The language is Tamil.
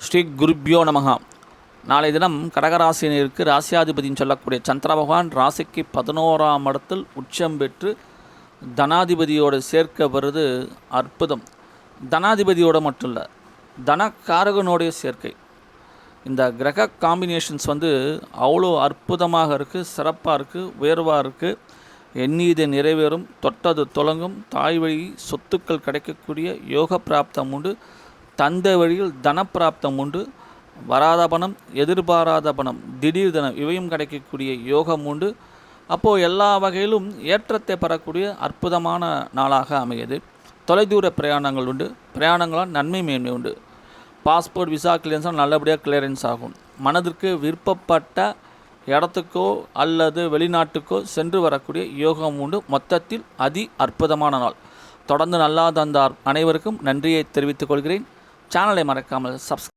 ஸ்ரீ குருப்யோ நமஹ. நாளை தினம் கடகராசினருக்கு ராசியாதிபதினு சொல்லக்கூடிய சந்திர பகவான் ராசிக்கு 11ஆம் இடத்தில் உச்சம் பெற்று தனாதிபதியோடு சேர்க்க வருது அற்புதம். தனாதிபதியோடு மட்டும் இல்லை, தனக்காரகனுடைய சேர்க்கை. இந்த கிரக காம்பினேஷன்ஸ் அவ்வளோ அற்புதமாக இருக்குது, சிறப்பாக இருக்குது, உயர்வாக இருக்குது. எண்ணீது நிறைவேறும், தொட்டது தொடங்கும், தாய் வழி சொத்துக்கள் கிடைக்கக்கூடிய யோக பிராப்தம் உண்டு. தந்தை வழியில் தனப்பிராப்தம் உண்டு. வராத பணம், எதிர்பாராத பணம், திடீர் தனம் இவையும் கிடைக்கக்கூடிய யோகம் உண்டு. அப்போது எல்லா வகையிலும் ஏற்றத்தை பெறக்கூடிய அற்புதமான நாளாக அமையுது. தொலைதூர பிரயாணங்கள் உண்டு. பிரயாணங்களால் நன்மை மேன்மை உண்டு. பாஸ்போர்ட் விசா கிளியரன்ஸாக நல்லபடியாக கிளியரன்ஸ் ஆகும். மனதிற்கு விருப்பப்பட்ட இடத்துக்கோ அல்லது வெளிநாட்டுக்கோ சென்று வரக்கூடிய யோகம் உண்டு. மொத்தத்தில் அதி அற்புதமான நாள். தொடர்ந்து நல்லா தந்தார் அனைவருக்கும் நன்றியை தெரிவித்துக் கொள்கிறேன். சேனலை மறக்காமல் சப்ஸ்கிரைப்